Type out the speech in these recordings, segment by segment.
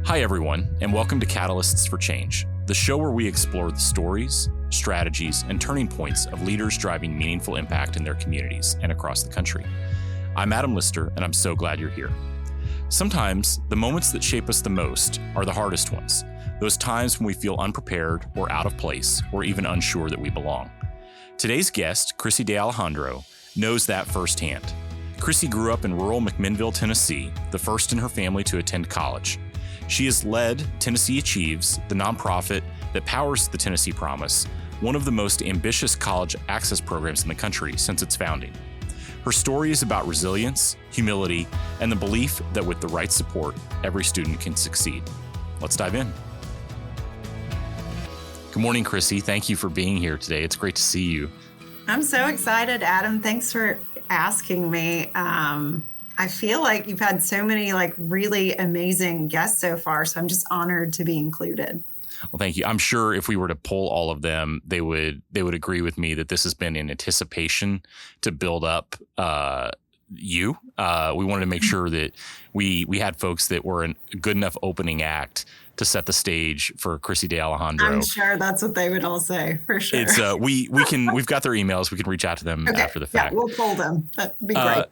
Hi, everyone, and welcome to Catalysts for Change, the show where we explore the stories, strategies, and turning points of leaders driving meaningful impact in their communities and across the country. I'm Adam Lister, and I'm so glad you're here. Sometimes, the moments that shape us the most are the hardest ones, those times when we feel unprepared or out of place or even unsure that we belong. Today's guest, Krissy DeAlejandro, knows that firsthand. Krissy grew up in rural McMinnville, Tennessee, the first in her family to attend college. She has led Tennessee Achieves, the nonprofit that powers the Tennessee Promise, one of the most ambitious college access programs in the country since its founding. Her story is about resilience, humility, and the belief that with the right support, every student can succeed. Let's dive in. Good morning, Krissy. Thank you for being here today. It's great to see you. I'm so excited, Adam. Thanks for asking me. I feel like you've had so many really amazing guests so far, so I'm just honored to be included. Well, thank you. I'm sure if we were to poll all of them, they would agree with me that this has been in anticipation to build up you. We wanted to make sure that we had folks that were a good enough opening act to set the stage for Krissy DeAlejandro. I'm sure that's what they would all say, for sure. It's we've got their emails. We can reach out to them after the fact. Yeah, we'll poll them. That'd be great.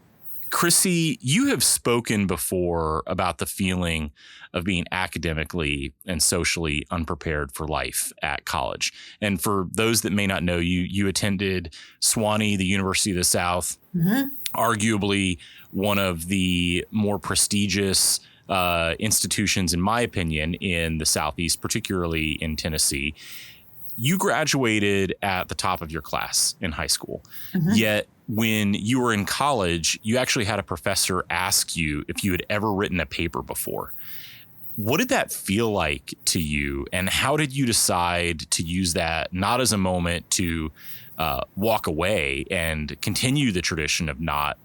Krissy, you have spoken before about the feeling of being academically and socially unprepared for life at college. And for those that may not know, you attended Sewanee, the University of the South, arguably one of the more prestigious institutions, in my opinion, in the Southeast, particularly in Tennessee. You graduated at the top of your class in high school, yet when you were in college, you actually had a professor ask you if you had ever written a paper before. What did that feel like to you, and how did you decide to use that not as a moment to walk away and continue the tradition of not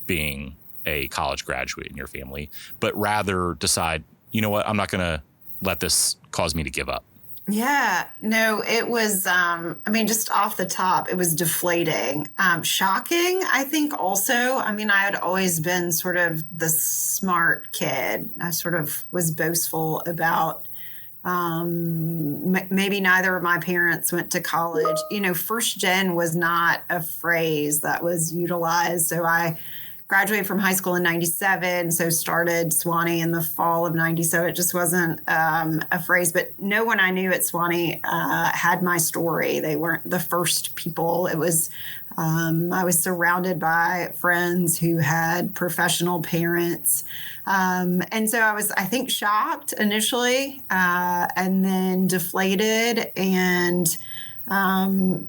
being a college graduate in your family, but rather decide, you know what, I'm not going to let this cause me to give up? Yeah, no, it was, just off the top, it was deflating. Shocking, I think also. I had always been sort of the smart kid. I sort of was boastful about maybe neither of my parents went to college. First gen was not a phrase that was utilized. So I graduated from high school in 97, so started Sewanee in the fall of 97. It just wasn't a phrase, but no one I knew at Sewanee had my story. They weren't the first people. It was, I was surrounded by friends who had professional parents. And so I was, I think, shocked initially, and then deflated, and I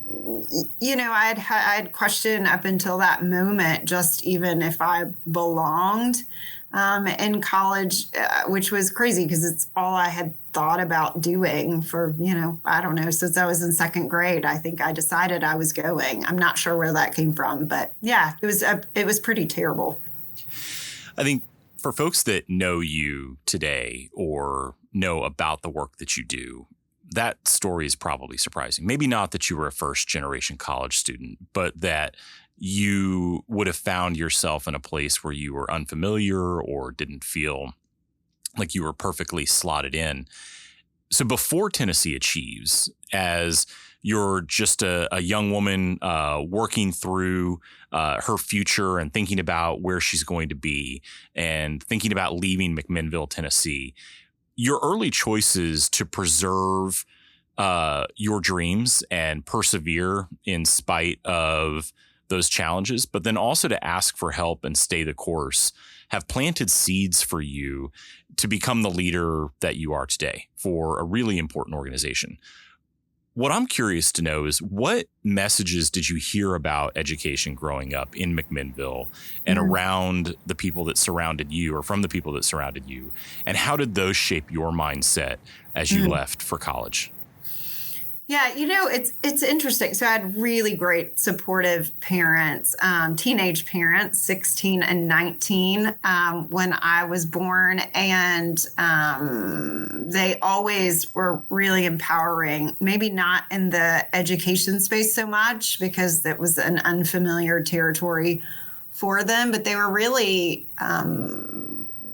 had questioned up until that moment, just even if I belonged in college, which was crazy because it's all I had thought about doing for, I don't know, since I was in second grade. I think I decided I was going. I'm not sure where that came from, but yeah, it was pretty terrible. I think for folks that know you today or know about the work that you do, that story is probably surprising. Maybe not that you were a first generation college student, but that you would have found yourself in a place where you were unfamiliar or didn't feel like you were perfectly slotted in. So before Tennessee Achieves, as you're just a young woman working through her future and thinking about where she's going to be and thinking about leaving McMinnville, Tennessee, your early choices to preserve your dreams and persevere in spite of those challenges, but then also to ask for help and stay the course, have planted seeds for you to become the leader that you are today for a really important organization. What I'm curious to know is, what messages did you hear about education growing up in McMinnville and around the people that surrounded you, or from the people that surrounded you? And how did those shape your mindset as you left for college? Yeah, it's interesting. So I had really great supportive parents, teenage parents, 16 and 19, when I was born. And they always were really empowering, maybe not in the education space so much because that was an unfamiliar territory for them, but they were really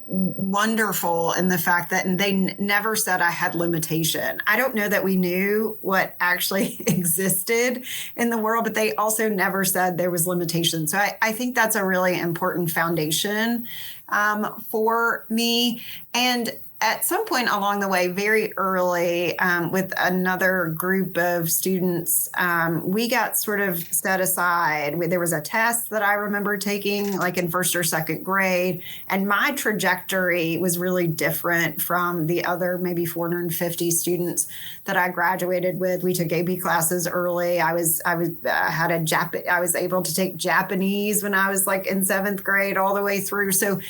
wonderful in the fact that they never said I had limitation. I don't know that we knew what actually existed in the world, but they also never said there was limitation. So I think that's a really important foundation for me. And at some point along the way, very early, with another group of students, we got sort of set aside. There was a test that I remember taking like in first or second grade, and my trajectory was really different from the other maybe 450 students that I graduated with. We took AP classes early. I was able to take Japanese when I was like in seventh grade all the way through. So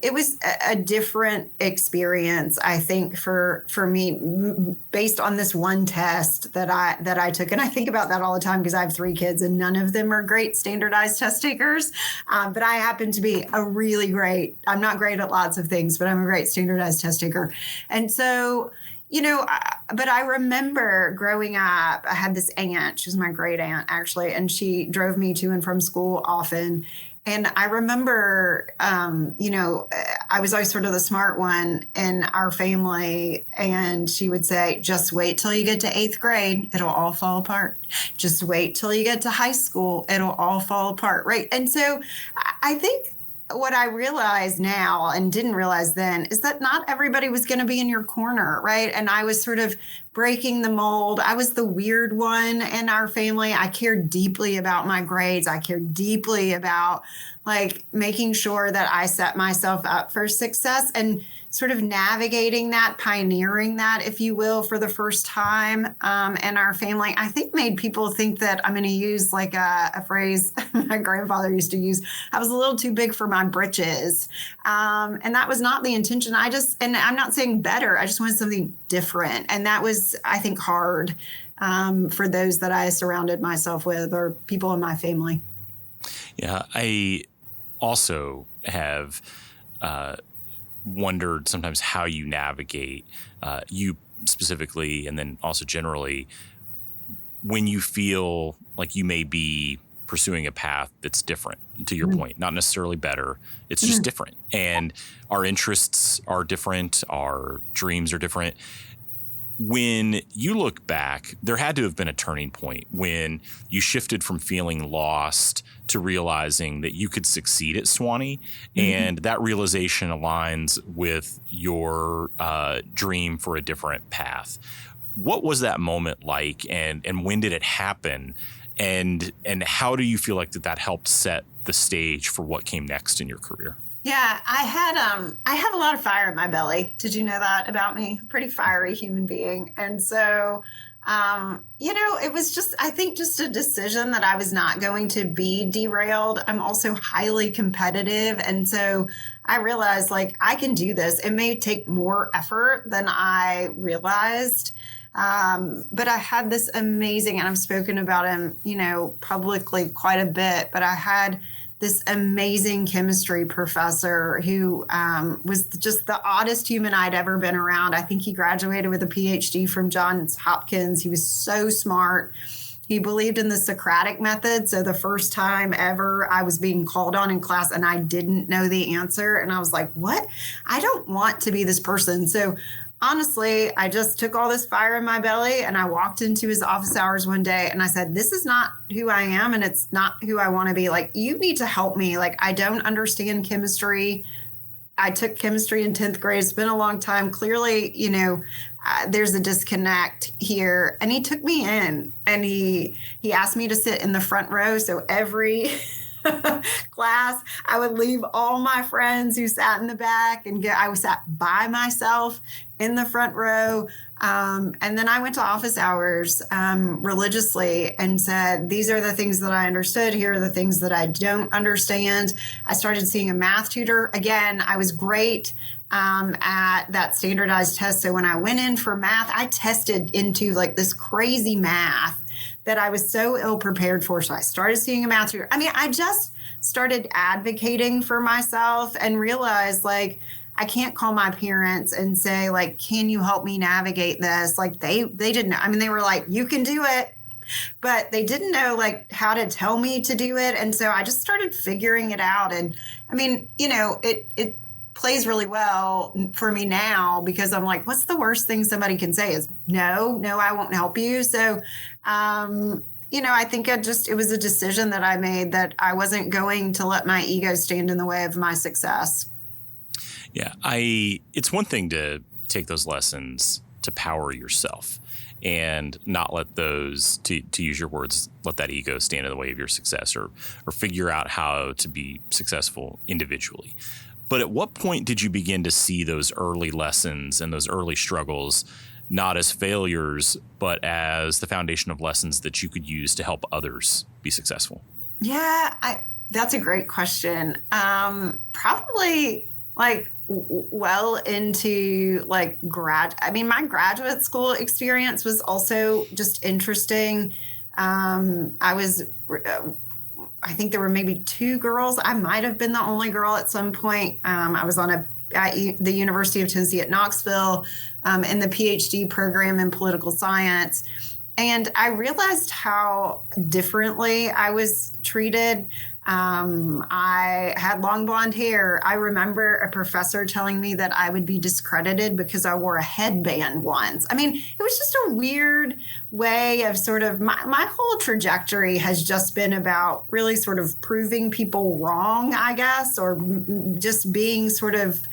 it was a different experience, I think, for me, based on this one test that I took. And I think about that all the time because I have 3 kids and none of them are great standardized test takers. But I happen to be I'm not great at lots of things, but I'm a great standardized test taker. And so, but I remember growing up, I had this aunt, she was my great aunt actually, and she drove me to and from school often. And I remember, I was always sort of the smart one in our family. And she would say, just wait till you get to 8th grade. It'll all fall apart. Just wait till you get to high school. It'll all fall apart. Right. And so I think what I realize now and didn't realize then is that not everybody was going to be in your corner, right? And I was sort of breaking the mold. I was the weird one in our family. I cared deeply about my grades. I cared deeply about like making sure that I set myself up for success and sort of navigating that, pioneering that, if you will, for the first time in our family, I think made people think that I'm going to use like a phrase my grandfather used to use. I was a little too big for my britches. And that was not the intention. And I'm not saying better, I just wanted something different. And that was, I think, hard for those that I surrounded myself with or people in my family. Yeah, I also have wondered sometimes how you navigate, you specifically, and then also generally, when you feel like you may be pursuing a path that's different, to your point, not necessarily better, it's just different. And our interests are different, our dreams are different. When you look back, there had to have been a turning point when you shifted from feeling lost to realizing that you could succeed at Sewanee, and that realization aligns with your dream for a different path. What was that moment like, and when did it happen, and how do you feel like that helped set the stage for what came next in your career? Yeah, I have a lot of fire in my belly. Did you know that about me? Pretty fiery human being. And so, it was just, I think, just a decision that I was not going to be derailed. I'm also highly competitive. And so I realized, like, I can do this. It may take more effort than I realized. But I had this amazing, and I've spoken about him, publicly quite a bit, but I had this amazing chemistry professor who was just the oddest human I'd ever been around. I think he graduated with a PhD from Johns Hopkins. He was so smart. He believed in the Socratic method. So the first time ever I was being called on in class and I didn't know the answer. And I was like, what? I don't want to be this person. So honestly, I just took all this fire in my belly and I walked into his office hours one day and I said, this is not who I am and it's not who I want to be. Like, you need to help me. Like, I don't understand chemistry. I took chemistry in 10th grade. It's been a long time. Clearly, there's a disconnect here. And he took me in and he asked me to sit in the front row. So every class, I would leave all my friends who sat in the back and I sat by myself in the front row. And then I went to office hours religiously and said, these are the things that I understood. Here are the things that I don't understand. I started seeing a math tutor. Again, I was great at that standardized test. So when I went in for math, I tested into like this crazy math that I was so ill prepared for. So I started seeing a math tutor. I mean, I just started advocating for myself and realized, like, I can't call my parents and say, like, can you help me navigate this? Like, they didn't know. I mean, they were like, you can do it, but they didn't know like how to tell me to do it. And so I just started figuring it out. And I mean, it plays really well for me now because I'm like, what's the worst thing somebody can say is no, I won't help you. So, I think it was a decision that I made that I wasn't going to let my ego stand in the way of my success. Yeah, it's one thing to take those lessons to power yourself and not let those, to use your words, let that ego stand in the way of your success or figure out how to be successful individually. But at what point did you begin to see those early lessons and those early struggles not as failures, but as the foundation of lessons that you could use to help others be successful? Yeah, that's a great question. Probably like well into like my graduate school experience was also just interesting. I think there were maybe 2 girls. I might have been the only girl at some point. I was at the University of Tennessee at Knoxville in the PhD program in political science. And I realized how differently I was treated. I had long blonde hair. I remember a professor telling me that I would be discredited because I wore a headband once. I mean, it was just a weird way of sort of my whole trajectory has just been about really sort of proving people wrong, I guess, or just being sort of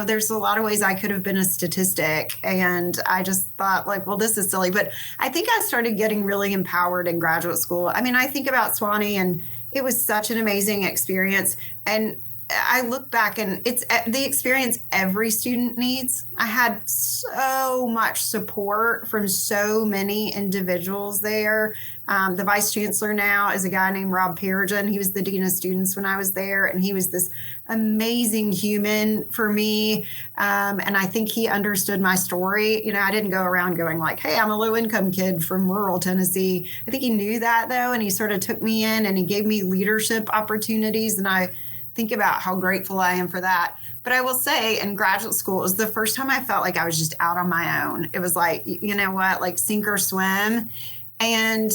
there's a lot of ways I could have been a statistic. And I just thought like, well, this is silly. But I think I started getting really empowered in graduate school. I mean, I think about Swanee and it was such an amazing experience. And I look back and it's the experience every student needs. I had so much support from so many individuals there. The vice chancellor now is a guy named Rob Perrigan. He was the dean of students when I was there, and he was this amazing human for me. And I think he understood my story. I didn't go around going like, hey, I'm a low income kid from rural Tennessee. I think he knew that though. And he sort of took me in and he gave me leadership opportunities. And I think about how grateful I am for that. But I will say in graduate school, it was the first time I felt like I was just out on my own. It was like, you know what, like sink or swim. And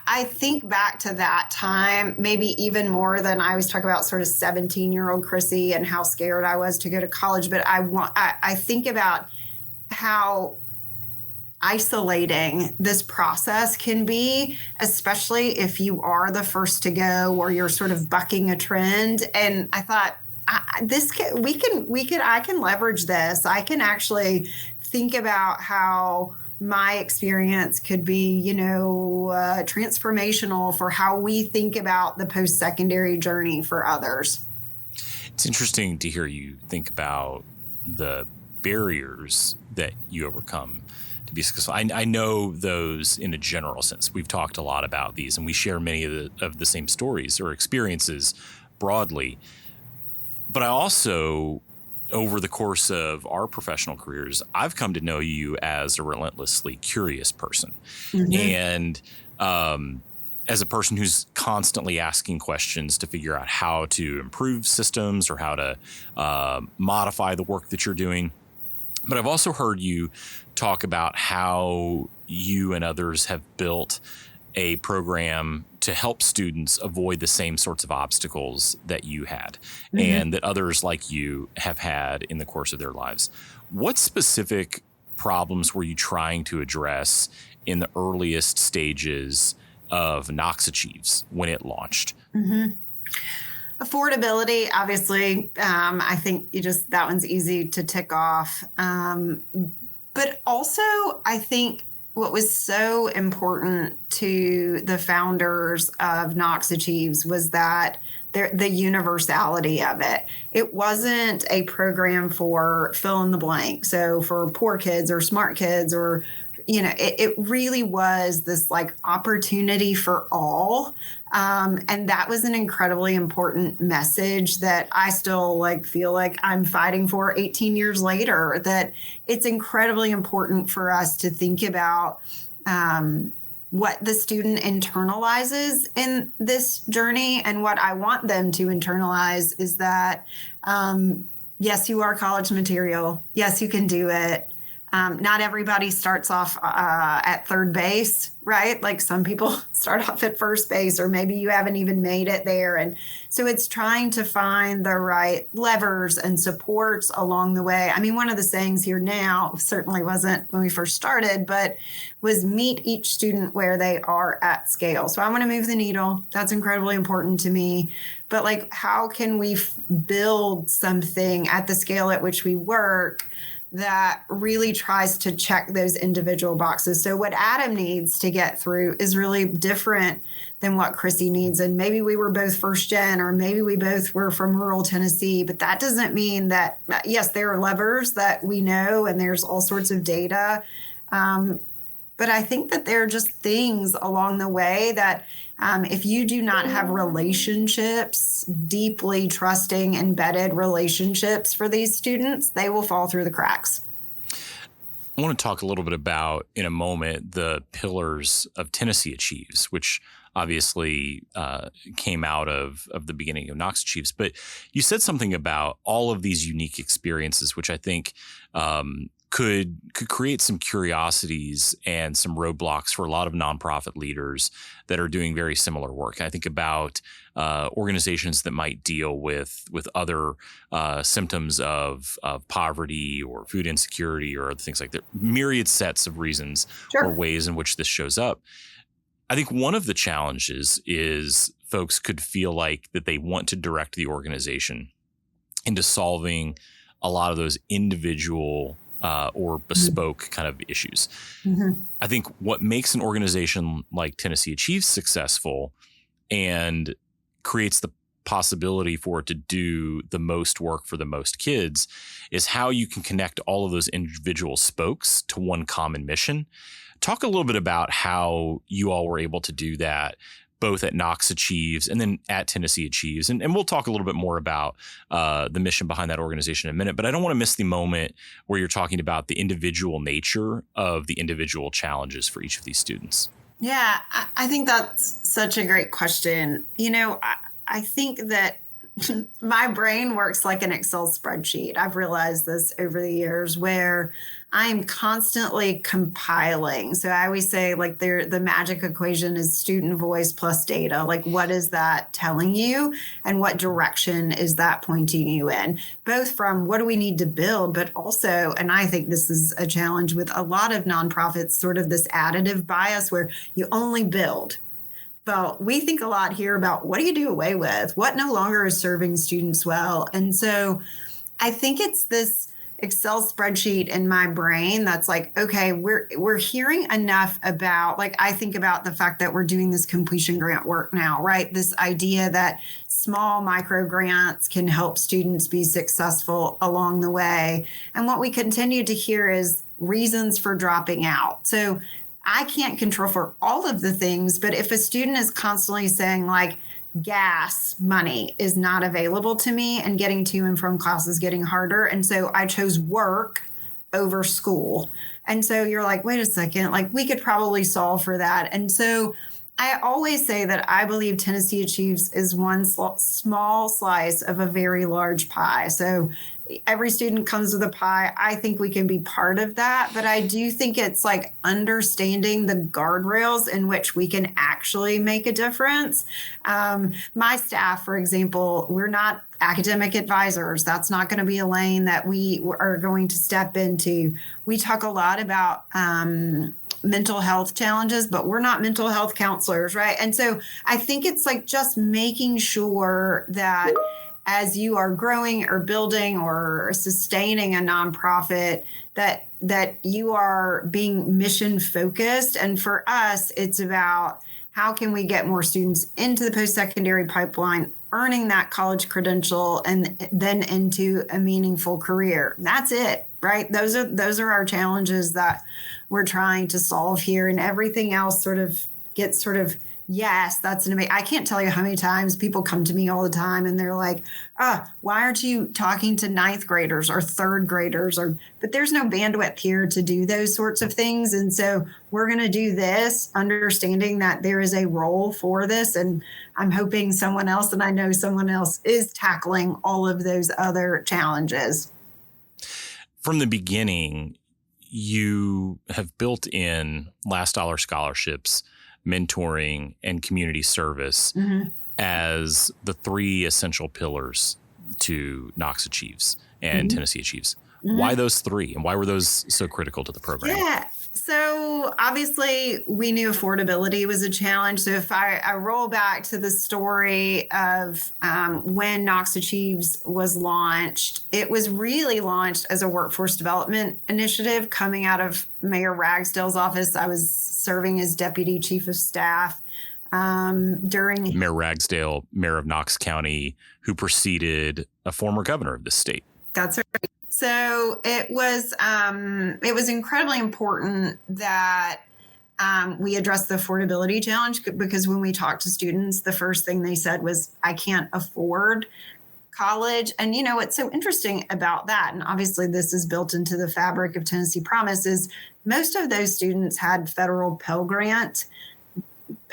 I think back to that time, maybe even more than I always talk about sort of 17-year-old Krissy and how scared I was to go to college. But I think about how isolating this process can be, especially if you are the first to go or you're sort of bucking a trend. And I thought, I can leverage this. I can actually think about how my experience could be, transformational for how we think about the post-secondary journey for others. It's interesting to hear you think about the barriers that you overcome to be successful. I know those in a general sense. We've talked a lot about these, and we share many of the same stories or experiences broadly. But I also, over the course of our professional careers, I've come to know you as a relentlessly curious person. Mm-hmm. And as a person who's constantly asking questions to figure out how to improve systems or how to modify the work that you're doing. But I've also heard you talk about how you and others have built a program to help students avoid the same sorts of obstacles that you had, mm-hmm. and that others like you have had in the course of their lives. What specific problems were you trying to address in the earliest stages of Knox Achieves when it launched? Mm-hmm. Affordability, obviously, I think that one's easy to tick off. But also, I think what was so important to the founders of Knox Achieves was that the universality of it. It wasn't a program for fill in the blank. So for poor kids or smart kids or, it really was this like opportunity for all. And that was an incredibly important message that I still feel like I'm fighting for 18 years later, that it's incredibly important for us to think about what the student internalizes in this journey. And what I want them to internalize is that, yes, you are college material. Yes, you can do it. Not everybody starts off at third base, right? Like some people start off at first base, or maybe you haven't even made it there. And so it's trying to find the right levers and supports along the way. I mean, one of the sayings here now certainly wasn't when we first started, but was meet each student where they are at scale. So I want to move the needle. That's incredibly important to me. But like, how can we build something at the scale at which we work that really tries to check those individual boxes? So what Adam needs to get through is really different than what Krissy needs. And maybe we were both first gen, or maybe we both were from rural Tennessee, but that doesn't mean that, yes, there are levers that we know and there's all sorts of data. But I think that there are just things along the way that if you do not have relationships, deeply trusting, embedded relationships for these students, they will fall through the cracks. I want to talk a little bit about, in a moment, the pillars of Tennessee Achieves, which obviously came out of the beginning of Knox Achieves. But you said something about all of these unique experiences, which I think could create some curiosities and some roadblocks for a lot of nonprofit leaders that are doing very similar work. I think about organizations that might deal with other symptoms of poverty or food insecurity or other things like that, myriad sets of reasons or ways in which this shows up. I think one of the challenges is folks could feel like that they want to direct the organization into solving a lot of those individual or bespoke kind of issues. Mm-hmm. I think what makes an organization like Tennessee Achieves successful and creates the possibility for it to do the most work for the most kids is how you can connect all of those individual spokes to one common mission. Talk a little bit about how you all were able to do that, both at Knox Achieves and then at Tennessee Achieves. And we'll talk a little bit more about the mission behind that organization in a minute. But I don't want to miss the moment where you're talking about the individual nature of the individual challenges for each of these students. Yeah, I think that's such a great question. You know, I think that my brain works like an Excel spreadsheet. I've realized this over the years, where I'm constantly compiling. So I always say, like, the magic equation is student voice plus data. Like, what is that telling you and what direction is that pointing you in? Both from what do we need to build, but also, and I think this is a challenge with a lot of nonprofits, sort of this additive bias where you only build. Well, we think a lot here about what do you do away with? What no longer is serving students well? And so I think it's this Excel spreadsheet in my brain that's like, okay, we're hearing enough about, like, I think about the fact that we're doing this completion grant work now, right? This idea that small micro grants can help students be successful along the way. And what we continue to hear is reasons for dropping out. So I can't control for all of the things, but if a student is constantly saying, like, gas money is not available to me and getting to and from class is getting harder, and so I chose work over school. And so you're like, wait a second, like, we could probably solve for that. And so I always say that I believe Tennessee Achieves is one small slice of a very large pie. So every student comes with a pie. I think we can be part of that. But I do think it's like understanding the guardrails in which we can actually make a difference. My staff, for example, we're not academic advisors. That's not going to be a lane that we are going to step into. We talk a lot about mental health challenges, but we're not mental health counselors, right? And so I think it's like just making sure that as you are growing or building or sustaining a nonprofit, that you are being mission focused. And for us, it's about how can we get more students into the post-secondary pipeline, earning that college credential, and then into a meaningful career. That's it, right? Those are our challenges that we're trying to solve here, and everything else sort of gets yes, that's an amazing. I can't tell you how many times people come to me all the time and they're like, why aren't you talking to ninth graders or third graders? But there's no bandwidth here to do those sorts of things. And so we're going to do this, understanding that there is a role for this. And I'm hoping someone else, and I know someone else, is tackling all of those other challenges. From the beginning, you have built in last dollar scholarships, mentoring, and community service as the three essential pillars to Knox Achieves and Tennessee Achieves. Why those three, and why were those so critical to the program? Yeah. So obviously we knew affordability was a challenge. So if I roll back to the story of when Knox Achieves was launched, it was really launched as a workforce development initiative coming out of Mayor Ragsdale's office. I was serving as deputy chief of staff during Mayor Ragsdale, mayor of Knox County, who preceded a former governor of the state. That's right. So it was incredibly important that we addressed the affordability challenge, because when we talked to students, the first thing they said was, I can't afford college. And, you know, what's so interesting about that, and obviously this is built into the fabric of Tennessee Promise, is most of those students had federal Pell Grants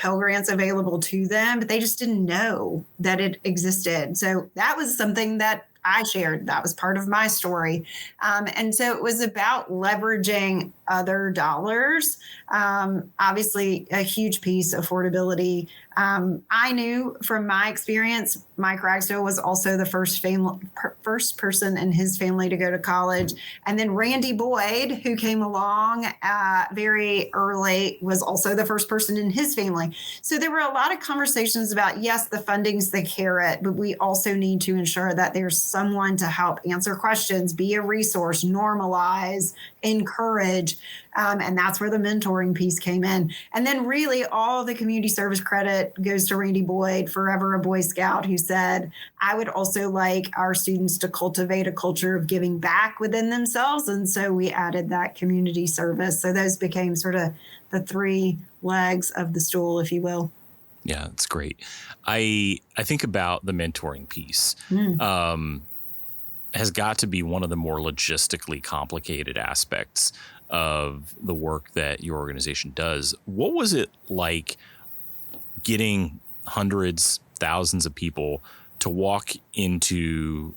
available to them, but they just didn't know that it existed. So that was something that I shared. That was part of my story. And so it was about leveraging other dollars. Obviously, a huge piece, affordability. I knew from my experience, Mike Ragsdale was also the first person in his family to go to college. And then Randy Boyd, who came along very early, was also the first person in his family. So there were a lot of conversations about, yes, the funding's the carrot, but we also need to ensure that there's someone to help answer questions, be a resource, normalize, encourage. And that's where the mentoring piece came in. And then really all the community service credit goes to Randy Boyd, forever a Boy Scout, who said, I would also like our students to cultivate a culture of giving back within themselves. And so we added that community service. So those became sort of the three legs of the stool, if you will. Yeah, that's great. I think about the mentoring piece. Has got to be one of the more logistically complicated aspects of the work that your organization does. What was it like getting hundreds, thousands of people to walk into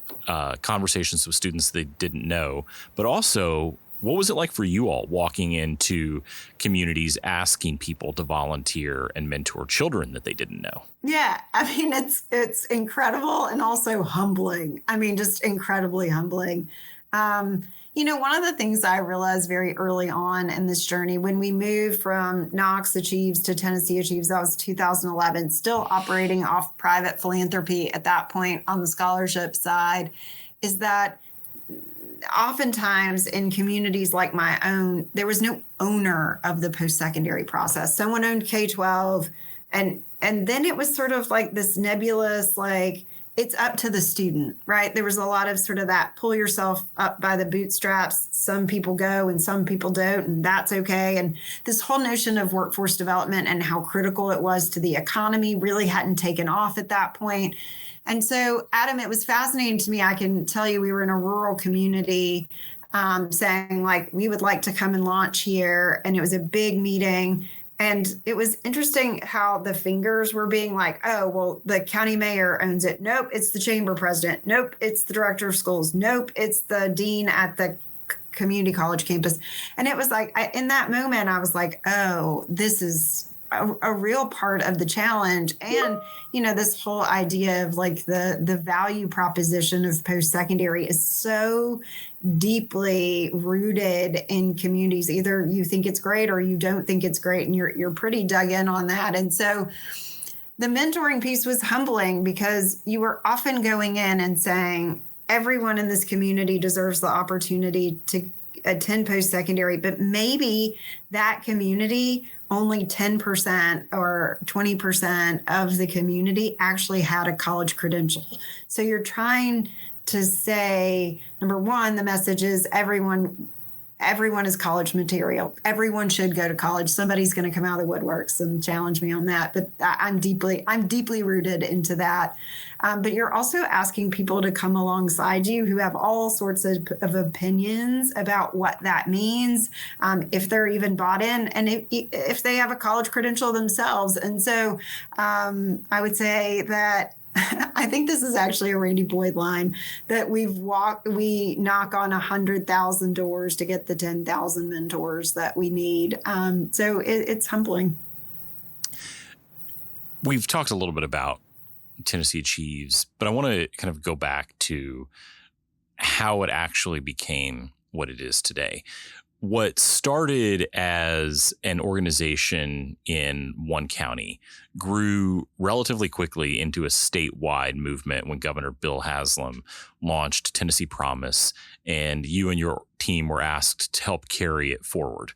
conversations with students they didn't know, but also what was it like for you all walking into communities asking people to volunteer and mentor children that they didn't know? Yeah, I mean, it's incredible and also humbling. I mean, just incredibly humbling. You know, one of the things I realized very early on in this journey, when we moved from Knox Achieves to Tennessee Achieves, that was 2011, still operating off private philanthropy at that point on the scholarship side, is that oftentimes in communities like my own, there was no owner of the post-secondary process. Someone owned K-12, and then it was sort of like this nebulous, like, it's up to the student, right? There was a lot of sort of that pull yourself up by the bootstraps. Some people go and some people don't, and that's okay. And this whole notion of workforce development and how critical it was to the economy really hadn't taken off at that point. And so, Adam, it was fascinating to me. I can tell you we were in a rural community saying, like, we would like to come and launch here. And it was a big meeting. And it was interesting how the fingers were being like, oh, well, the county mayor owns it. Nope, it's the chamber president. Nope, it's the director of schools. Nope, it's the dean at the community college campus. And it was like, in that moment, I was like, oh, this is a real part of the challenge. And, you know, this whole idea of like the value proposition of post-secondary is so deeply rooted in communities. Either you think it's great or you don't think it's great, and you're pretty dug in on that. And so the mentoring piece was humbling, because you were often going in and saying, everyone in this community deserves the opportunity to attend post-secondary, but maybe that community, only 10% or 20% of the community actually had a college credential. So you're trying to say, number one, the message is everyone is college material. Everyone should go to college. Somebody's going to come out of the woodworks and challenge me on that. But I'm deeply rooted into that. But you're also asking people to come alongside you who have all sorts of opinions about what that means, if they're even bought in, and if they have a college credential themselves. And so I would say that I think this is actually a Randy Boyd line that we knock on 100,000 doors to get the 10,000 mentors that we need. So it's humbling. We've talked a little bit about Tennessee Achieves, but I want to kind of go back to how it actually became what it is today. What started as an organization in one county grew relatively quickly into a statewide movement when Governor Bill Haslam launched Tennessee Promise, and you and your team were asked to help carry it forward.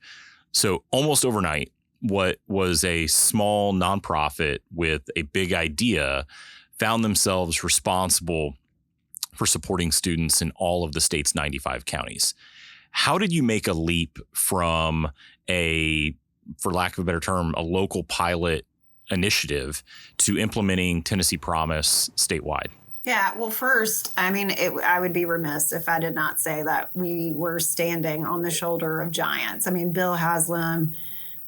So almost overnight, what was a small nonprofit with a big idea found themselves responsible for supporting students in all of the state's 95 counties. How did you make a leap from for lack of a better term, a local pilot initiative to implementing Tennessee Promise statewide? Yeah, well, first, I would be remiss if I did not say that we were standing on the shoulder of giants. Bill Haslam,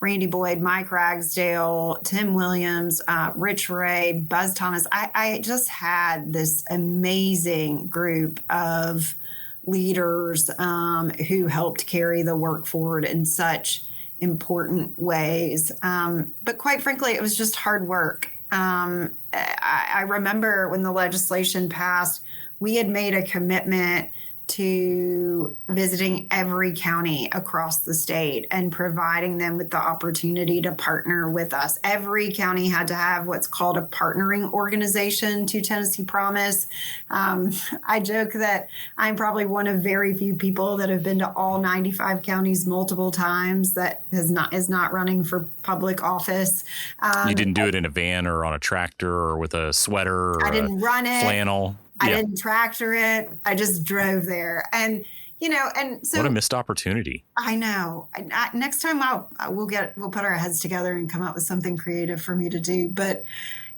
Randy Boyd, Mike Ragsdale, Tim Williams, Rich Ray, Buzz Thomas. I just had this amazing group of leaders who helped carry the work forward in such important ways. But quite frankly, it was just hard work. I remember when the legislation passed, we had made a commitment to visiting every county across the state and providing them with the opportunity to partner with us. Every county had to have what's called a partnering organization to Tennessee Promise. I joke that I'm probably one of very few people that have been to all 95 counties multiple times that is not running for public office. You didn't do it in a van or on a tractor or with a sweater or I didn't run it. Flannel. I didn't tractor it. I just drove there. And, and so. What a missed opportunity. I know. Next time we'll put our heads together and come up with something creative for me to do. But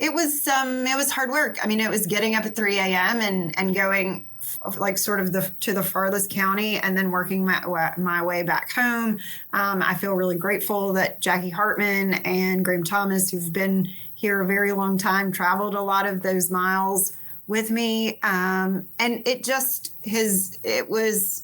it was hard work. It was getting up at 3 a.m. and going to the farthest county and then working my way back home. I feel really grateful that Jackie Hartman and Graham Thomas, who've been here a very long time, traveled a lot of those miles with me. And it was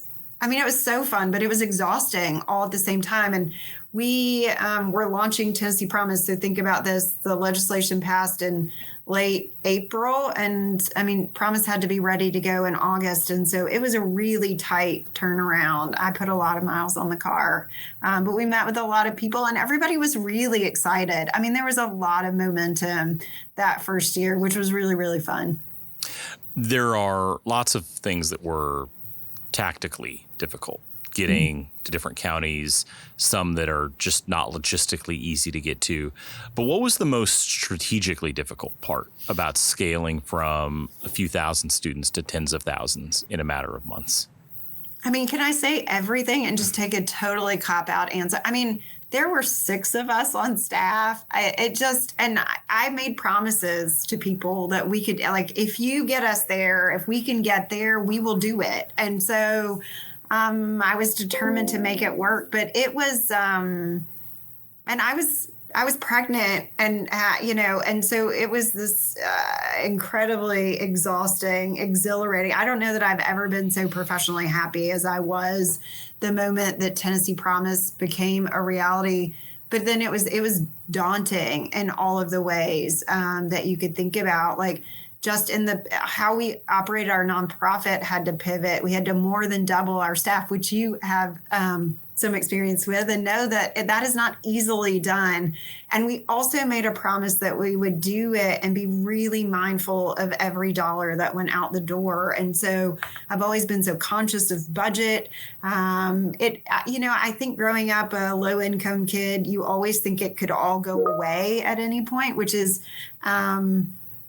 so fun, but it was exhausting all at the same time. And we were launching Tennessee Promise. So think about this. The legislation passed in late April, and Promise had to be ready to go in August. And so it was a really tight turnaround. I put a lot of miles on the car, but we met with a lot of people and everybody was really excited. There was a lot of momentum that first year, which was really, really fun. There are lots of things that were tactically difficult, getting to different counties, some that are just not logistically easy to get to. But what was the most strategically difficult part about scaling from a few thousand students to tens of thousands in a matter of months? Can I say everything and just take a totally cop-out answer? There were 6 of us on staff. I made promises to people that we could, if you get us there, if we can get there, we will do it. And so I was determined to make it work. But it was, and I was pregnant and, and so it was this incredibly exhausting, exhilarating. I don't know that I've ever been so professionally happy as I was the moment that Tennessee Promise became a reality. But then it was daunting in all of the ways that you could think about, just in how we operated our nonprofit had to pivot. We had to more than double our staff, which you have some experience with and know that is not easily done. And we also made a promise that we would do it and be really mindful of every dollar that went out the door. And so I've always been so conscious of budget. I think growing up a low income kid, you always think it could all go away at any point, which is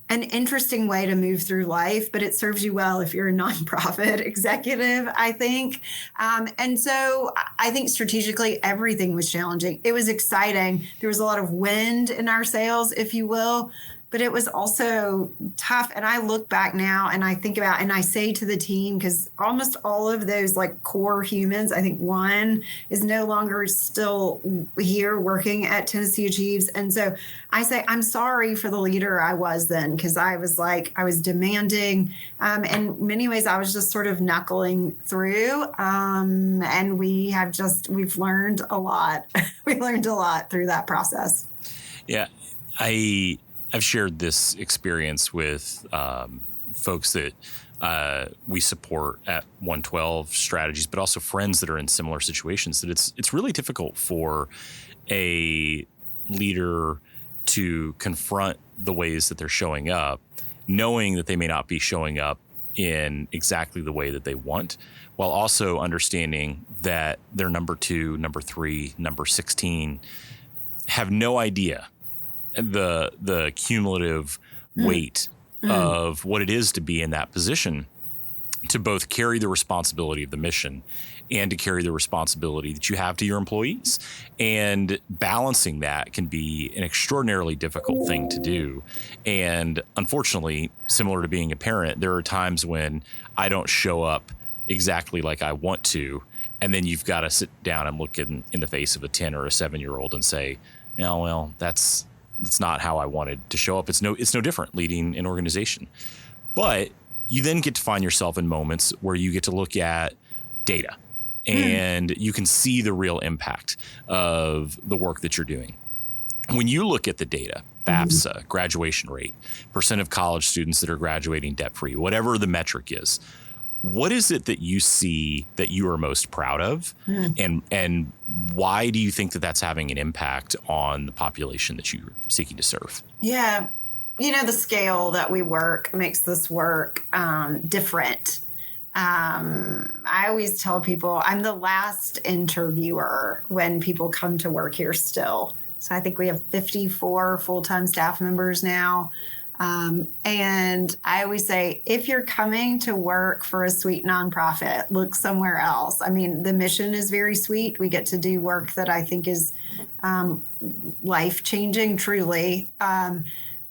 an interesting way to move through life, but it serves you well if you're a nonprofit executive, I think. And so I think strategically, everything was challenging. It was exciting. There was a lot of wind in our sails, if you will. but it was also tough. And I look back now and I think about, and I say to the team, because almost all of those like core humans, I think one is no longer still here working at Tennessee Achieves. And so I say, I'm sorry for the leader I was then, because I was demanding. In many ways, I was just sort of knuckling through. And we've learned a lot. We learned a lot through that process. Yeah. I've shared this experience with folks that we support at 112 Strategies, but also friends that are in similar situations, that it's really difficult for a leader to confront the ways that they're showing up, knowing that they may not be showing up in exactly the way that they want, while also understanding that their number 2, number 3, number 16 have no idea the cumulative weight of what it is to be in that position, to both carry the responsibility of the mission and to carry the responsibility that you have to your employees. And balancing that can be an extraordinarily difficult thing to do. And unfortunately, similar to being a parent, there are times when I don't show up exactly like I want to. And then you've got to sit down and look in the face of a 10 or a 7-year-old and say, no, well, that's not how I wanted to show up. It's no different leading an organization. But you then get to find yourself in moments where you get to look at data and you can see the real impact of the work that you're doing. When you look at the data, FAFSA, graduation rate, percent of college students that are graduating debt-free, whatever the metric is, what is it that you see that you are most proud of? And why do you think that that's having an impact on the population that you're seeking to serve? Yeah. The scale that we work makes this work different. I always tell people I'm the last interviewer when people come to work here still. So I think we have 54 full-time staff members now. And I always say, if you're coming to work for a sweet nonprofit, look somewhere else. I mean, the mission is very sweet. We get to do work that I think is life-changing, truly.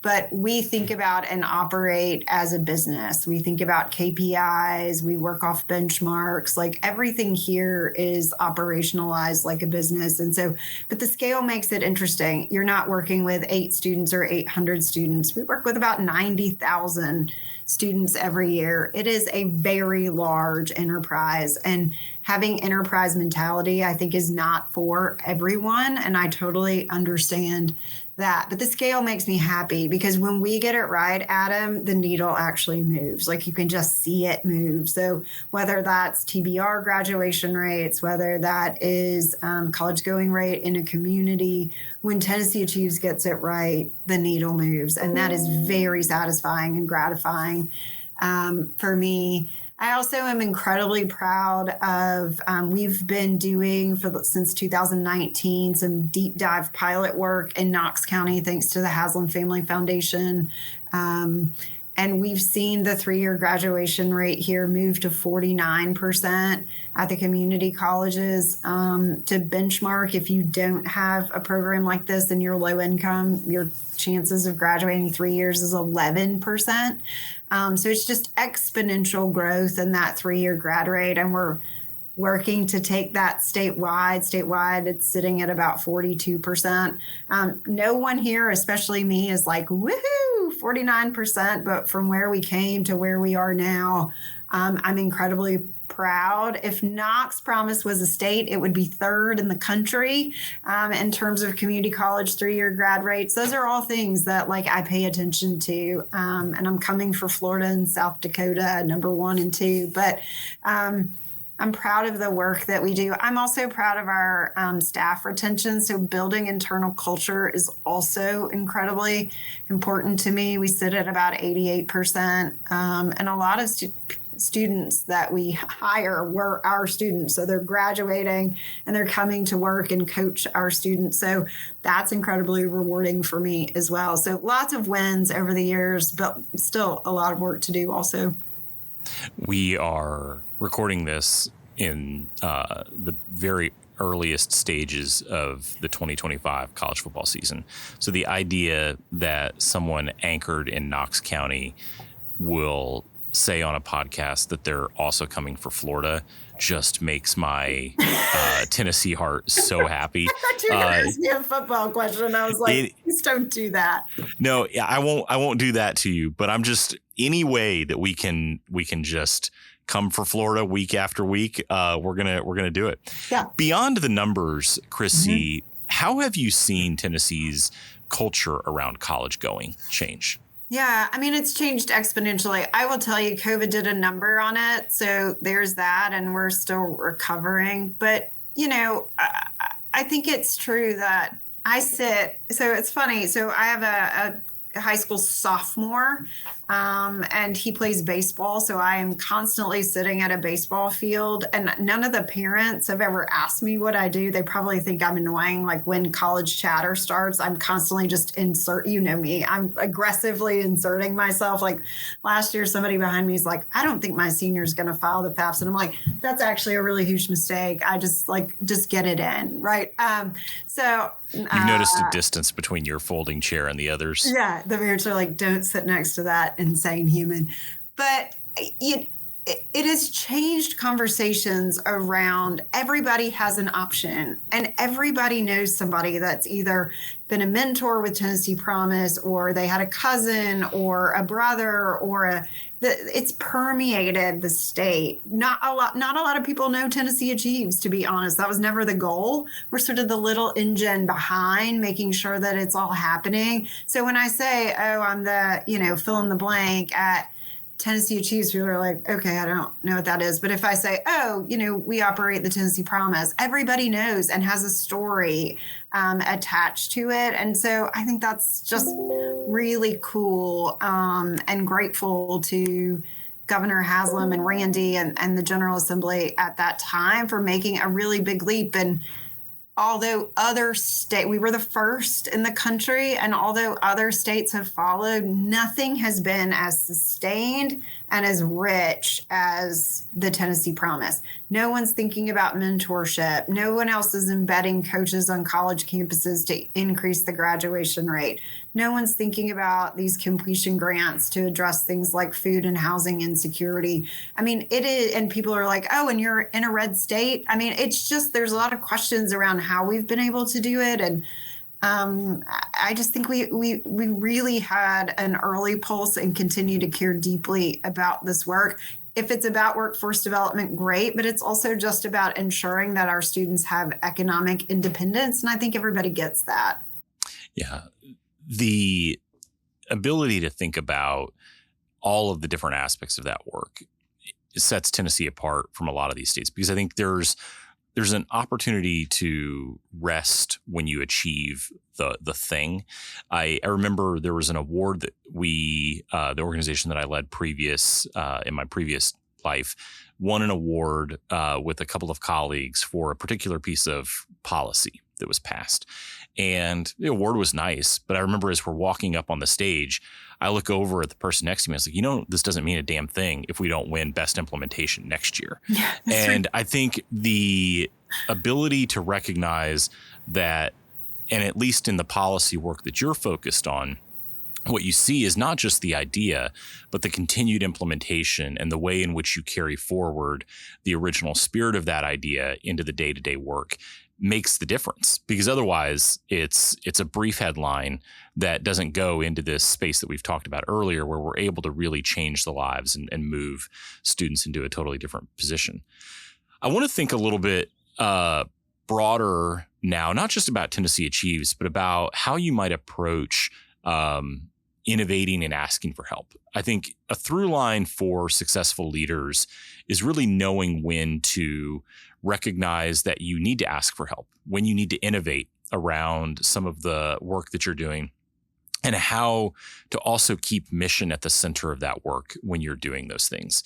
But we think about and operate as a business. We think about KPIs. We work off benchmarks. Like everything here is operationalized like a business. And so, but the scale makes it interesting. You're not working with 8 students or 800 students. We work with about 90,000 students every year. It is a very large enterprise. And having enterprise mentality, I think, is not for everyone. And I totally understand that. But the scale makes me happy because when we get it right, Adam, the needle actually moves. Like you can just see it move. So whether that's TBR graduation rates, whether that is college going rate in a community, when Tennessee Achieves gets it right, the needle moves. And that is very satisfying and gratifying for me. I also am incredibly proud of, we've been doing since 2019, some deep dive pilot work in Knox County, thanks to the Haslam Family Foundation. And we've seen the 3-year graduation rate here move to 49% at the community colleges. To benchmark, if you don't have a program like this and you're low income, your chances of graduating 3 years is 11%. So it's just exponential growth in that 3-year grad rate. And we're working to take that statewide. Statewide, it's sitting at about 42%. No one here, especially me, is like, woohoo, 49%. But from where we came to where we are now, I'm incredibly proud. If Knox Promise was a state, it would be 3rd in the country in terms of community college 3-year grad rates. Those are all things that I pay attention to. And I'm coming for Florida and South Dakota, number 1 and 2. But I'm proud of the work that we do. I'm also proud of our staff retention. So building internal culture is also incredibly important to me. We sit at about 88%. And a lot of students that we hire were our students. So they're graduating and they're coming to work and coach our students. So that's incredibly rewarding for me as well. So lots of wins over the years, but still a lot of work to do also. We are recording this in the very earliest stages of the 2025 college football season. So the idea that someone anchored in Knox County will say on a podcast that they're also coming for Florida just makes my Tennessee heart so happy. I thought you were going to ask me a football question. I was like, please don't do that. No, I won't do that to you. But I'm just, any way that we can just come for Florida week after week, we're gonna do it. Yeah. Beyond the numbers, Krissy, how have you seen Tennessee's culture around college going change? Yeah, I mean, it's changed exponentially. I will tell you, COVID did a number on it. So there's that, and we're still recovering. But, you know, I think it's true that so it's funny. So I have a high school sophomore, and he plays baseball. So I am constantly sitting at a baseball field, and none of the parents have ever asked me what I do. They probably think I'm annoying. Like when college chatter starts, I'm constantly just you know me, I'm aggressively inserting myself. Like last year, somebody behind me is like, I don't think my senior is going to file the FAFSA. And I'm like, that's actually a really huge mistake. I just get it in. Right. So you've noticed a distance between your folding chair and the others. Yeah. The parents are like, don't sit next to that insane human. But it has changed conversations around everybody has an option, and everybody knows somebody that's either been a mentor with Tennessee Promise, or they had a cousin or a brother, or it's permeated the state. Not a lot of people know Tennessee Achieves, to be honest. That was never the goal. We're sort of the little engine behind making sure that it's all happening. So when I say, oh, I'm the, fill in the blank at Tennessee Achieves, people are like, okay, I don't know what that is. But if I say, oh, we operate the Tennessee Promise, everybody knows and has a story attached to it. And so I think that's just really cool, and grateful to Governor Haslam and Randy and the General Assembly at that time for making a really big leap. And although we were the first in the country, and although other states have followed, nothing has been as sustained and as rich as the Tennessee Promise. No one's thinking about mentorship. No one else is embedding coaches on college campuses to increase the graduation rate. No one's thinking about these completion grants to address things like food and housing insecurity. I mean, it is, and people are like, oh, and you're in a red state. I mean, it's just, there's a lot of questions around how we've been able to do it. And I just think we really had an early pulse and continue to care deeply about this work. If it's about workforce development, great, but it's also just about ensuring that our students have economic independence. And I think everybody gets that. Yeah. The ability to think about all of the different aspects of that work sets Tennessee apart from a lot of these states, because I think there's an opportunity to rest when you achieve the thing. I remember there was an award that the organization that I led in my previous life, won an award with a couple of colleagues for a particular piece of policy that was passed. And the award was nice, but I remember as we're walking up on the stage, I look over at the person next to me. I was like, this doesn't mean a damn thing if we don't win best implementation next year. Yeah, and right. I think the ability to recognize that, and at least in the policy work that you're focused on, what you see is not just the idea, but the continued implementation and the way in which you carry forward the original spirit of that idea into the day-to-day work makes the difference. Because otherwise it's a brief headline that doesn't go into this space that we've talked about earlier, where we're able to really change the lives and move students into a totally different position. I want to think a little bit broader now, not just about Tennessee Achieves, but about how you might approach innovating and asking for help. I think a through line for successful leaders is really knowing when to recognize that you need to ask for help, when you need to innovate around some of the work that you're doing, and how to also keep mission at the center of that work when you're doing those things.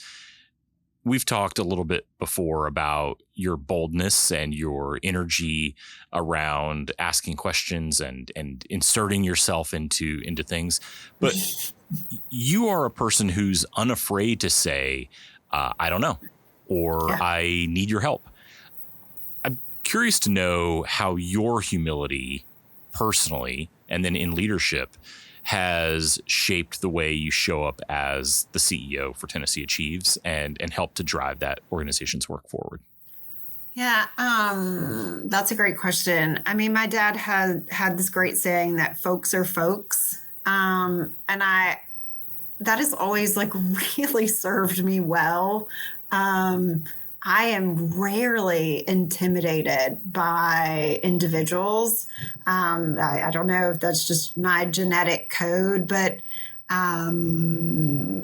We've talked a little bit before about your boldness and your energy around asking questions and inserting yourself into things. But you are a person who's unafraid to say, I don't know, or I need your help. I'm curious to know how your humility personally and then in leadership has shaped the way you show up as the CEO for Tennessee Achieves and help to drive that organization's work forward. Yeah, that's a great question. I mean, my dad had this great saying that folks are folks. And that has always like really served me well. I am rarely intimidated by individuals. I don't know if that's just my genetic code, but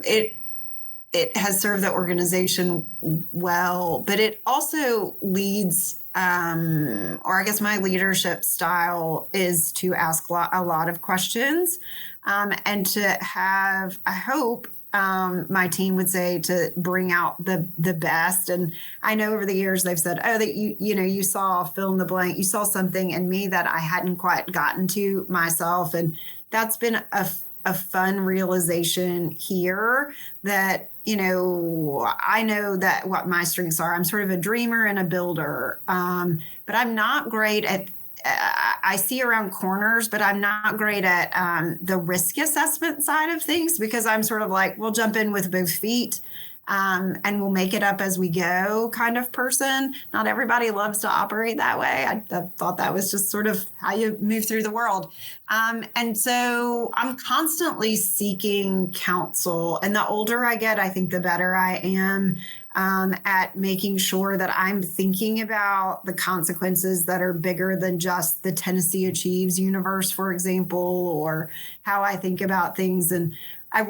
it has served the organization well. But it also leads, or I guess my leadership style is to ask a lot of questions, and to have, I hope, my team would say, to bring out the best. And I know over the years they've said, oh, that you saw fill in the blank, you saw something in me that I hadn't quite gotten to myself. And that's been a fun realization here that, I know that what my strengths are. I'm sort of a dreamer and a builder, but I'm not great at, I see around corners, but I'm not great at the risk assessment side of things, because I'm sort of like, we'll jump in with both feet, and we'll make it up as we go kind of person. Not everybody loves to operate that way. I thought that was just sort of how you move through the world. And so I'm constantly seeking counsel. And the older I get, I think the better I am at making sure that I'm thinking about the consequences that are bigger than just the Tennessee Achieves universe, for example, or how I think about things. And I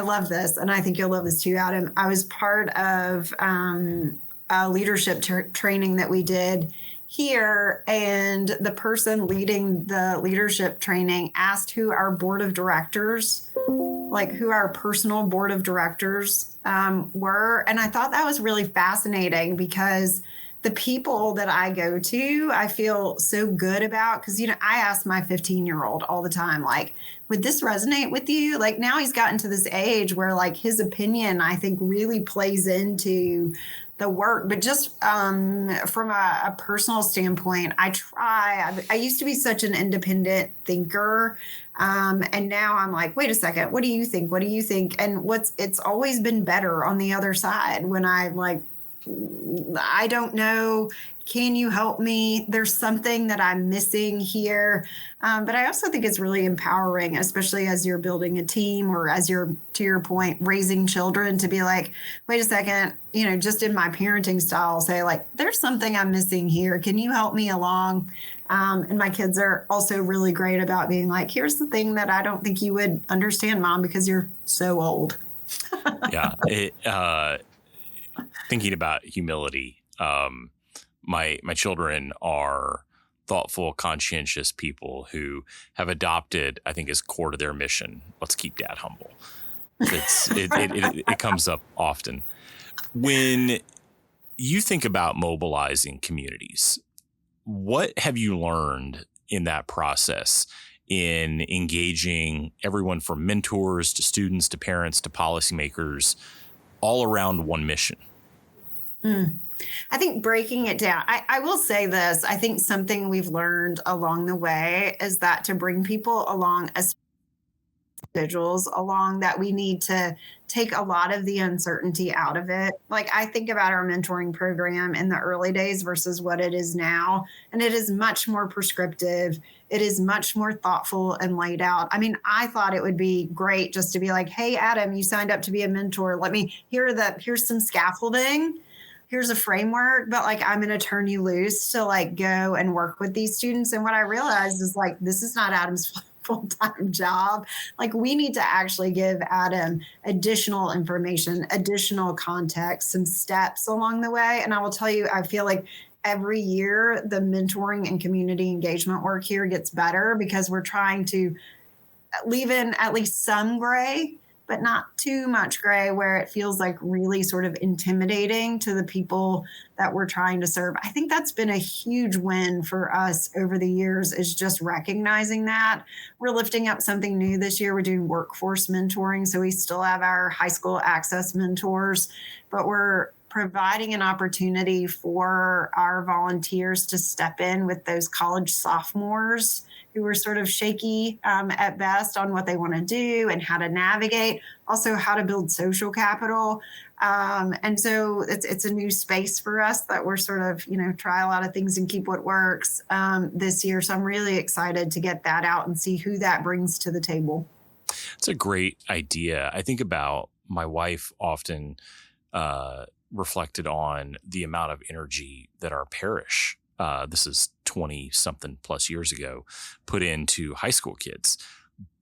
love this, and I think you'll love this too, Adam. I was part of a leadership training that we did here, and the person leading the leadership training asked who our board of directors, like who our personal board of directors were. And I thought that was really fascinating, because the people that I go to, I feel so good about, because, I ask my 15-year-old all the time, like, would this resonate with you? Like, now he's gotten to this age where, like, his opinion, I think, really plays into the work. But just from a personal standpoint, I used to be such an independent thinker. And now I'm like, wait a second, what do you think? What do you think? And it's always been better on the other side when I'm like, I don't know. Can you help me? There's something that I'm missing here. But I also think it's really empowering, especially as you're building a team, or as you're, to your point, raising children, to be like, wait a second, just in my parenting style, say like, there's something I'm missing here. Can you help me along? And my kids are also really great about being like, here's the thing that I don't think you would understand, Mom, because you're so old. Yeah. Thinking about humility, my children are thoughtful, conscientious people who have adopted, I think, as core to their mission, let's keep Dad humble. It comes up often. When you think about mobilizing communities, what have you learned in that process in engaging everyone from mentors to students to parents to policymakers all around one mission? I think breaking it down, I will say this. I think something we've learned along the way is that to bring people along as individuals along, that we need to take a lot of the uncertainty out of it. Like, I think about our mentoring program in the early days versus what it is now, and it is much more prescriptive. It is much more thoughtful and laid out. I mean, I thought it would be great just to be like, hey, Adam, you signed up to be a mentor. Here's some scaffolding. Here's a framework, but like, I'm going to turn you loose to like go and work with these students. And what I realized is like, this is not Adam's full-time job. Like, we need to actually give Adam additional information, additional context, some steps along the way. And I will tell you, I feel like every year the mentoring and community engagement work here gets better, because we're trying to leave in at least some gray, but not too much gray where it feels like really sort of intimidating to the people that we're trying to serve. I think that's been a huge win for us over the years, is just recognizing that. We're lifting up something new this year. We're doing workforce mentoring. So we still have our high school access mentors, but we're providing an opportunity for our volunteers to step in with those college sophomores who were sort of shaky at best on what they want to do and how to navigate, also how to build social capital. And so it's a new space for us that we're sort of, try a lot of things and keep what works this year. So I'm really excited to get that out and see who that brings to the table. It's a great idea. I think about my wife often reflected on the amount of energy that our parish, this is 20 something plus years ago, put into high school kids,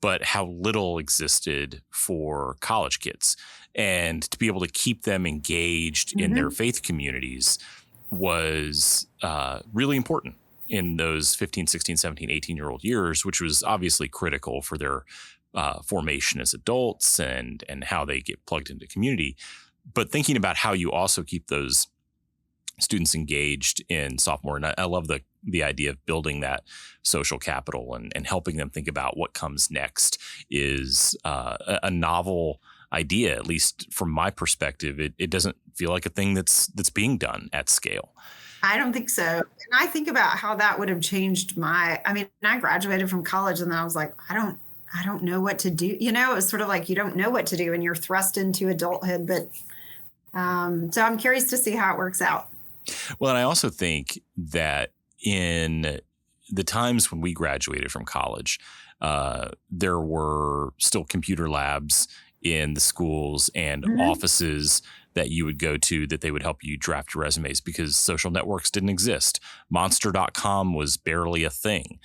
but how little existed for college kids. And to be able to keep them engaged in their faith communities was really important in those 15, 16, 17, 18-year-old years, which was obviously critical for their formation as adults and how they get plugged into community. But thinking about how you also keep those students engaged in sophomore, and I love the idea of building that social capital and helping them think about what comes next is a novel idea, at least from my perspective. It doesn't feel like a thing that's being done at scale. I don't think so. And I think about how that would have changed I graduated from college and then I was like, I don't know what to do. It was sort of like you don't know what to do and you're thrust into adulthood. But so I'm curious to see how it works out. Well, and I also think that in the times when we graduated from college, there were still computer labs in the schools and offices that you would go to that they would help you draft your resumes because social networks didn't exist. Monster.com was barely a thing.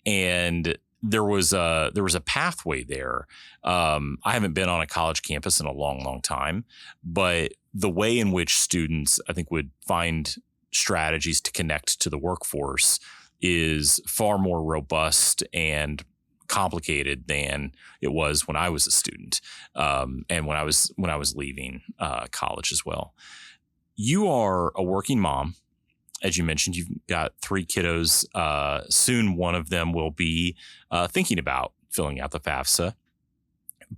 And there was a pathway there. I haven't been on a college campus in a long, long time, but the way in which students, I think, would find strategies to connect to the workforce is far more robust and complicated than it was when I was a student, and when I was leaving college as well. You are a working mom. As you mentioned, you've got 3 kiddos. Soon one of them will be thinking about filling out the FAFSA.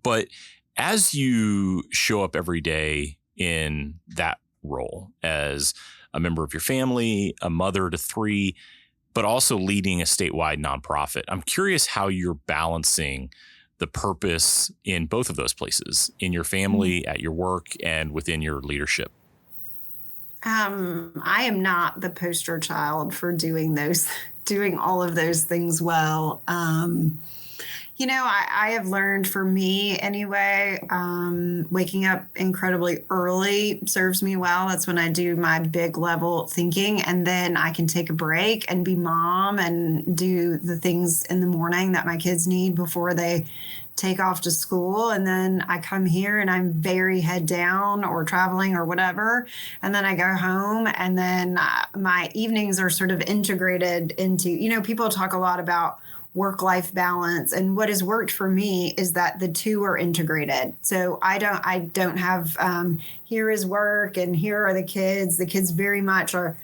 But as you show up every day in that role as a member of your family, a mother to 3, but also leading a statewide nonprofit, I'm curious how you're balancing the purpose in both of those places, in your family, at your work, and within your leadership. I am not the poster child for doing all of those things well. I have learned, for me anyway, waking up incredibly early serves me well. That's when I do my big level thinking, and then I can take a break and be mom and do the things in the morning that my kids need before they take off to school. And then I come here and I'm very head down or traveling or whatever. And then I go home, and then my evenings are sort of integrated into, people talk a lot about work-life balance. And what has worked for me is that the two are integrated. So I don't have, here is work and here are the kids. The kids very much are,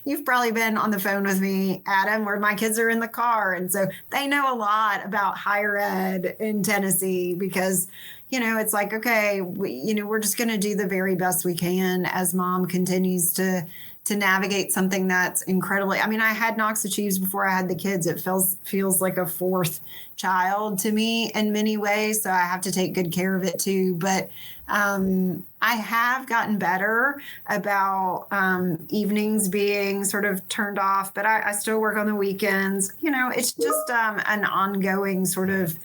you've probably been on the phone with me, Adam, where my kids are in the car. And so they know a lot about higher ed in Tennessee because, it's like, okay, we're just going to do the very best we can as mom continues to navigate something that's incredibly, I had Knox Achieves before I had the kids. It feels like a 4th child to me in many ways. So I have to take good care of it too. But I have gotten better about evenings being sort of turned off, but I still work on the weekends. It's just an ongoing sort of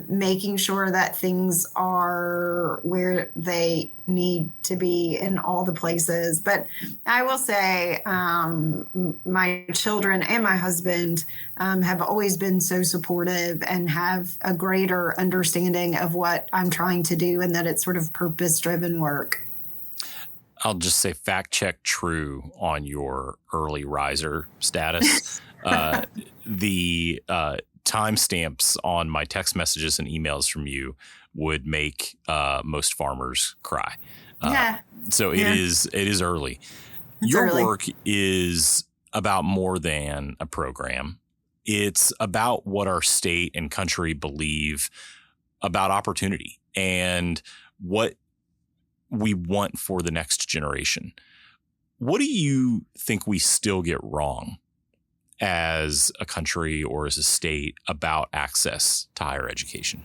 making sure that things are where they need to be in all the places. But I will say my children and my husband have always been so supportive and have a greater understanding of what I'm trying to do and that it's sort of purpose-driven work. I'll just say fact check true on your early riser status. The timestamps on my text messages and emails from you would make most farmers cry. So it is early. Your early. Work is about more than a program. It's about what our state and country believe about opportunity and what we want for the next generation. What do you think we still get wrong as a country or as a state about access to higher education?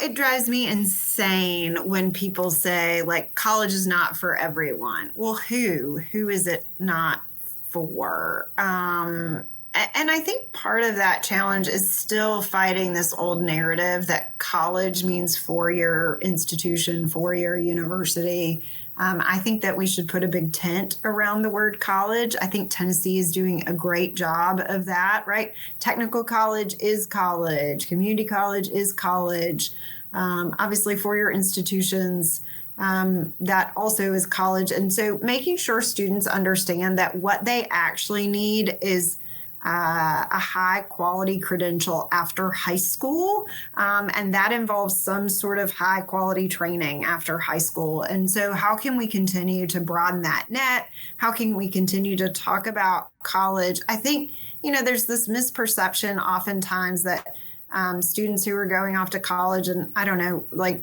It drives me insane when people say, like, college is not for everyone. Well, who is it not for? And I think part of that challenge is still fighting this old narrative that college means four-year institution, four-year university. I think that we should put a big tent around the word college. I think Tennessee is doing a great job of that, right? Technical college is college. Community college is college. Obviously, four-year institutions, that also is college. And so making sure students understand that what they actually need is a high quality credential after high school. And that involves some sort of high quality training after high school. And so how can we continue to broaden that net? How can we continue to talk about college? I think, there's this misperception oftentimes that students who are going off to college and, I don't know, like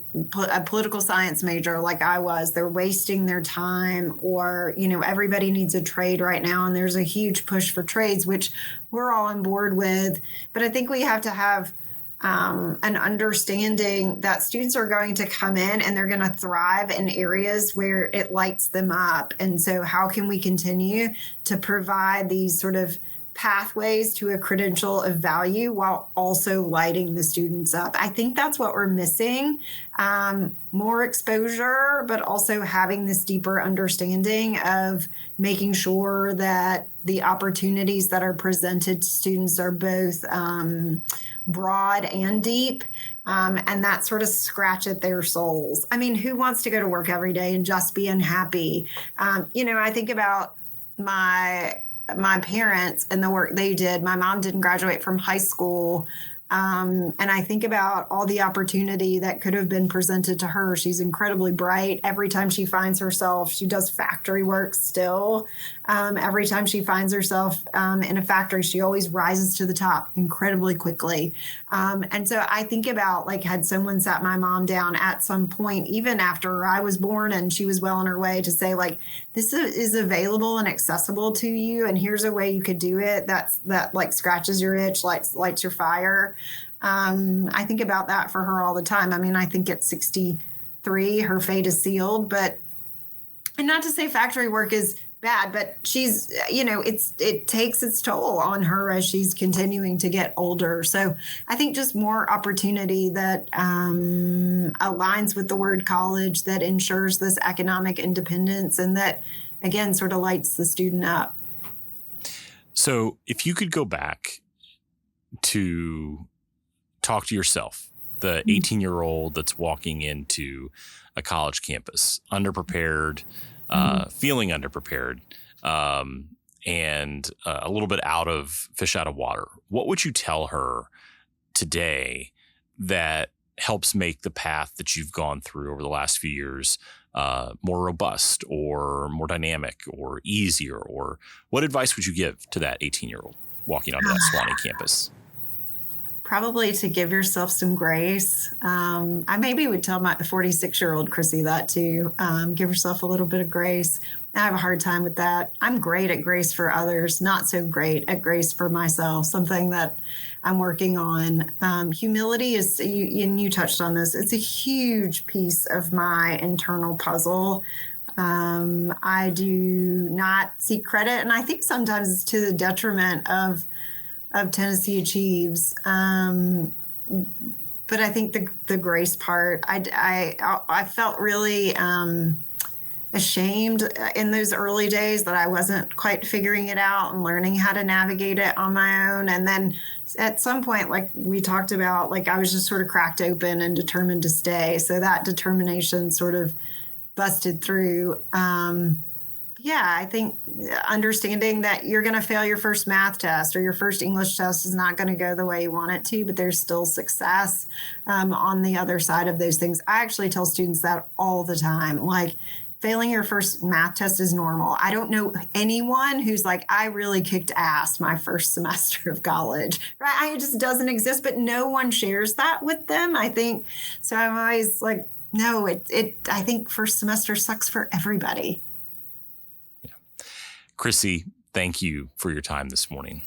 a political science major like I was, they're wasting their time, or, everybody needs a trade right now. And there's a huge push for trades, which we're all on board with. But I think we have to have an understanding that students are going to come in and they're going to thrive in areas where it lights them up. And so how can we continue to provide these sort of pathways to a credential of value while also lighting the students up? I think that's what we're missing. More exposure, but also having this deeper understanding of making sure that the opportunities that are presented to students are both broad and deep, and that sort of scratch at their souls. I mean, who wants to go to work every day and just be unhappy? I think about my parents and the work they did. My mom didn't graduate from high school. And I think about all the opportunity that could have been presented to her. She's incredibly bright. Every time she finds herself, she does factory work still. Every time she finds herself in a factory, she always rises to the top incredibly quickly. And so I think about, like, had someone sat my mom down at some point, even after I was born and she was well on her way, to say, like, this is available and accessible to you, and here's a way you could do it that like scratches your itch, lights your fire. I think about that for her all the time. I mean, I think at 63, her fate is sealed, and not to say factory work is bad, but she's, it takes its toll on her as she's continuing to get older. So I think just more opportunity that aligns with the word college, that ensures this economic independence, and that, again, sort of lights the student up. So if you could go back to talk to yourself, the 18-year-old that's walking into a college campus, underprepared, feeling underprepared, and a little bit fish out of water, what would you tell her today that helps make the path that you've gone through over the last few years more robust or more dynamic or easier? Or what advice would you give to that 18-year-old walking onto that Swanee campus? Probably to give yourself some grace. I maybe would tell my 46-year-old Krissy that too. Give yourself a little bit of grace. I have a hard time with that. I'm great at grace for others, not so great at grace for myself, something that I'm working on. Humility is, and you touched on this, it's a huge piece of my internal puzzle. I do not seek credit, and I think sometimes it's to the detriment of Tennessee Achieves. But I think the grace part, I felt really ashamed in those early days that I wasn't quite figuring it out and learning how to navigate it on my own. And then at some point, like we talked about, like I was just sort of cracked open and determined to stay. So that determination sort of busted through. I think understanding that you're going to fail your first math test or your first English test is not going to go the way you want it to, but there's still success on the other side of those things. I actually tell students that all the time. Like, failing your first math test is normal. I don't know anyone who's like, I really kicked ass my first semester of college, right? It just doesn't exist, but no one shares that with them, I think. So I'm always like, No, I think first semester sucks for everybody. Yeah. Krissy, thank you for your time this morning.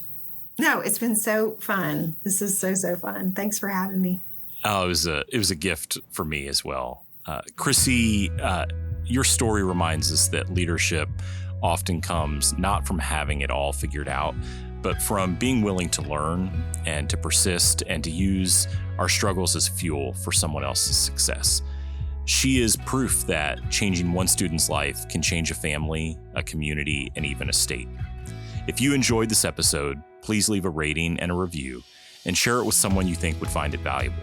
No, it's been so fun. This is so fun. Thanks for having me. Oh, it was a gift for me as well. Krissy, your story reminds us that leadership often comes not from having it all figured out, but from being willing to learn and to persist and to use our struggles as fuel for someone else's success. She is proof that changing one student's life can change a family, a community, and even a state. If you enjoyed this episode, please leave a rating and a review and share it with someone you think would find it valuable.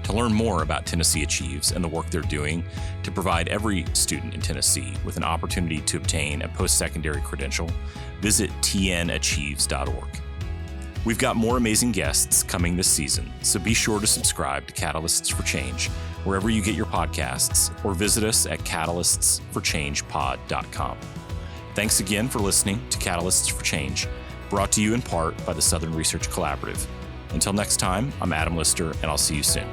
To learn more about Tennessee Achieves and the work they're doing to provide every student in Tennessee with an opportunity to obtain a post-secondary credential, visit tnachieves.org. We've got more amazing guests coming this season, so be sure to subscribe to Catalysts for Change wherever you get your podcasts, or visit us at catalystsforchangepod.com. Thanks again for listening to Catalysts for Change, brought to you in part by the Southern Research Collaborative. Until next time, I'm Adam Lister, and I'll see you soon.